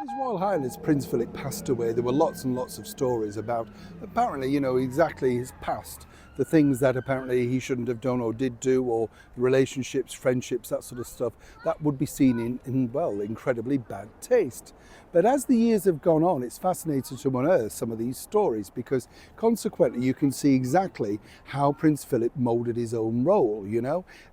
His Royal Highness Prince Philip passed away. There were lots and lots of stories about apparently, exactly his past, the things that apparently he shouldn't have done or did do, or relationships, friendships, that sort of stuff, that would be seen in incredibly bad taste. But as the years have gone on, it's fascinating to unearth some of these stories because consequently you can see exactly how Prince Philip moulded his own role,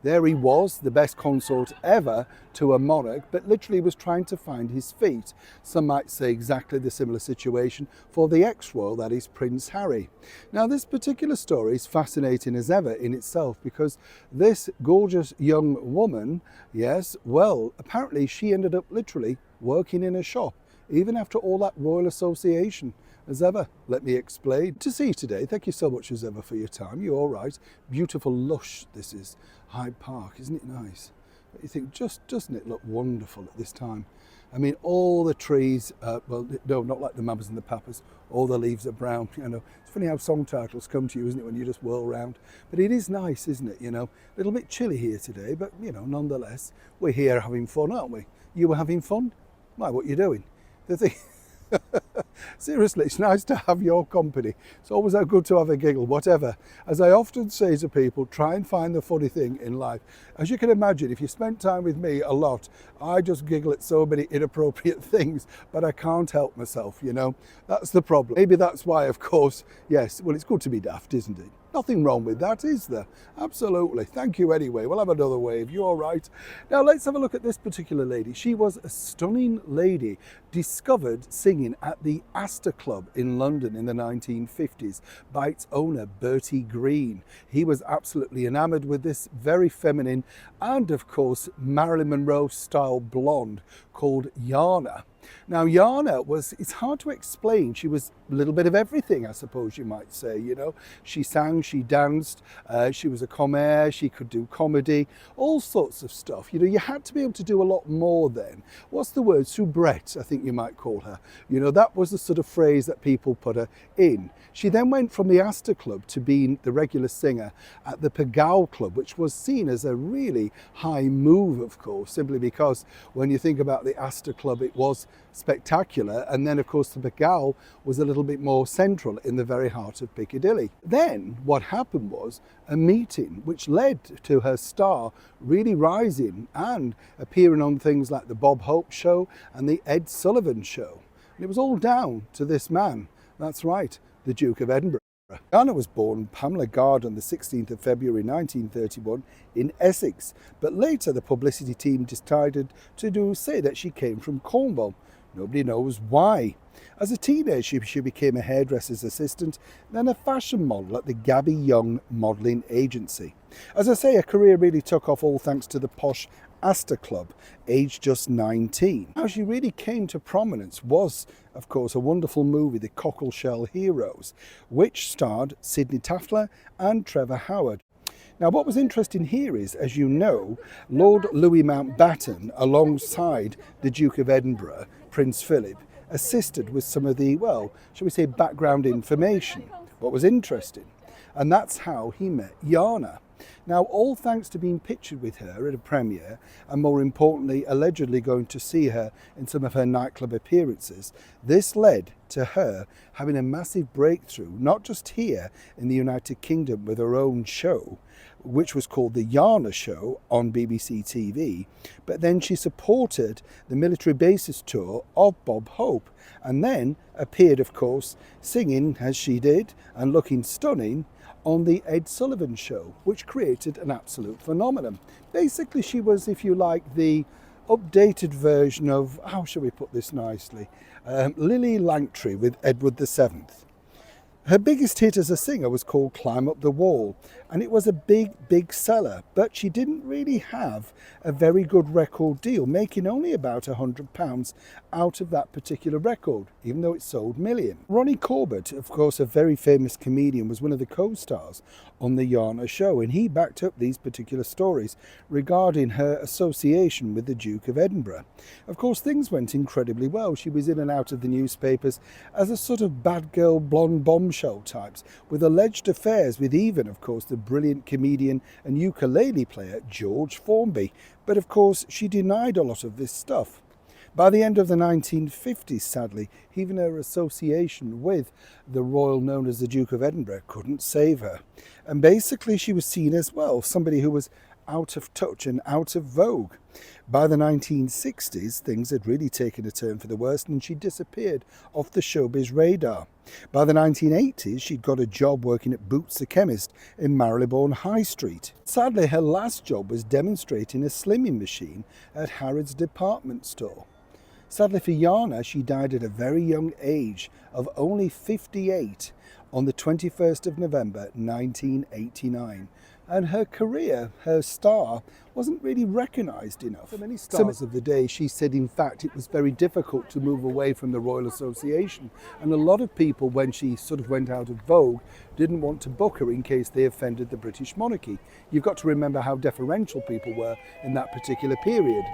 There he was, the best consort ever to a monarch, but literally was trying to find his feet. Some might say exactly the similar situation for the ex-royal, that is Prince Harry. Now this particular story is fascinating as ever in itself because this gorgeous young woman, yes, well, apparently she ended up literally working in a shop, even after all that royal association. As ever, let me explain. To see you today, thank you so much as ever for your time. You're all right. Beautiful lush this is. Hyde Park, isn't it nice? But you think, doesn't it look wonderful at this time? I mean, all the trees, well, no, not like the Mamas and the Papas, all the leaves are brown, It's funny how song titles come to you, isn't it, when you just whirl round? But it is nice, isn't it, A little bit chilly here today, but, nonetheless, we're here having fun, aren't we? You were having fun? Why, what are you doing? The thing... Seriously, it's nice to have your company. It's always good to have a giggle, whatever. As I often say to people, try and find the funny thing in life. As you can imagine, if you spend time with me a lot, I just giggle at so many inappropriate things, but I can't help myself, That's the problem. Maybe that's why, of course, yes, well, it's good to be daft, isn't it? Nothing wrong with that, is there? Absolutely. Thank you anyway. We'll have another wave. You all right? Now let's have a look at this particular lady. She was a stunning lady discovered singing at the Astor Club in London in the 1950s by its owner, Bertie Green. He was absolutely enamored with this very feminine and, of course, Marilyn Monroe style blonde called Yana. Now, Yana it's hard to explain. She was a little bit of everything, I suppose you might say, She sang, she danced, she was a commère, she could do comedy, all sorts of stuff. You had to be able to do a lot more then. What's the word? Soubrette, I think you might call her. That was the sort of phrase that people put her in. She then went from the Astor Club to being the regular singer at the Pigalle Club, which was seen as a really high move, of course, simply because when you think about the Astor Club, it was spectacular, and then of course the Pigalle was a little bit more central in the very heart of Piccadilly. Then what happened was a meeting which led to her star really rising and appearing on things like the Bob Hope Show and the Ed Sullivan Show. And it was all down to this man, that's right, the Duke of Edinburgh. Diana was born Pamela Gard on the 16th of February 1931 in Essex, but later the publicity team decided to say that she came from Cornwall. Nobody knows why. As a teenager, she became a hairdresser's assistant, then a fashion model at the Gabby Young Modelling Agency. As I say, her career really took off all thanks to the posh Astor Club, aged just 19. How she really came to prominence was, of course, a wonderful movie, The Cockleshell Heroes, which starred Sidney Taftler and Trevor Howard. Now, what was interesting here is, as you know, Lord Louis Mountbatten, alongside the Duke of Edinburgh, Prince Philip, assisted with some of the, well, shall we say, background information. What was interesting. And that's how he met Yana. Now, all thanks to being pictured with her at a premiere, and more importantly, allegedly going to see her in some of her nightclub appearances, this led to her having a massive breakthrough, not just here in the United Kingdom with her own show, which was called The Yana Show on BBC TV, but then she supported the military bases tour of Bob Hope, and then appeared, of course, singing as she did and looking stunning on the Ed Sullivan Show, which created an absolute phenomenon. Basically, she was, if you like, the updated version of, how shall we put this nicely, Lily Langtry with Edward VII. Her biggest hit as a singer was called Climb Up the Wall, and it was a big seller, but she didn't really have a very good record deal, making only about £100 out of that particular record, even though it sold millions. Ronnie Corbett, of course, a very famous comedian, was one of the co-stars on the Yana Show, and he backed up these particular stories regarding her association with the Duke of Edinburgh. Of course, things went incredibly well. She was in and out of the newspapers as a sort of bad girl, blonde bombshell types, with alleged affairs with even, of course, the brilliant comedian and ukulele player George Formby. But of course, she denied a lot of this stuff. By the end of the 1950s, sadly, even her association with the royal known as the Duke of Edinburgh couldn't save her. And basically she was seen as, well, somebody who was out of touch and out of vogue. By the 1960s, things had really taken a turn for the worse and she disappeared off the showbiz radar. By the 1980s, she'd got a job working at Boots the Chemist in Marylebone High Street. Sadly, her last job was demonstrating a slimming machine at Harrods department store. Sadly for Jana, she died at a very young age of only 58 on the 21st of November 1989. And her career, her star, wasn't really recognised enough. For many stars of the day, she said in fact it was very difficult to move away from the Royal Association. And a lot of people, when she sort of went out of vogue, didn't want to book her in case they offended the British monarchy. You've got to remember how deferential people were in that particular period.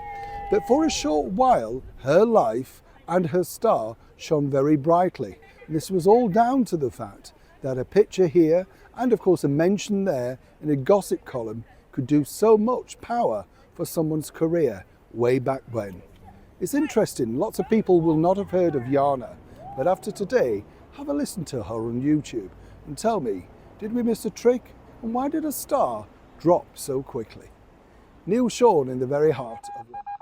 But for a short while, her life and her star shone very brightly. And this was all down to the fact that a picture here and of course a mention there in a gossip column could do so much power for someone's career way back when. It's interesting, lots of people will not have heard of Jana, but after today, have a listen to her on YouTube and tell me, did we miss a trick? And why did a star drop so quickly? Neil Sean in the very heart of London.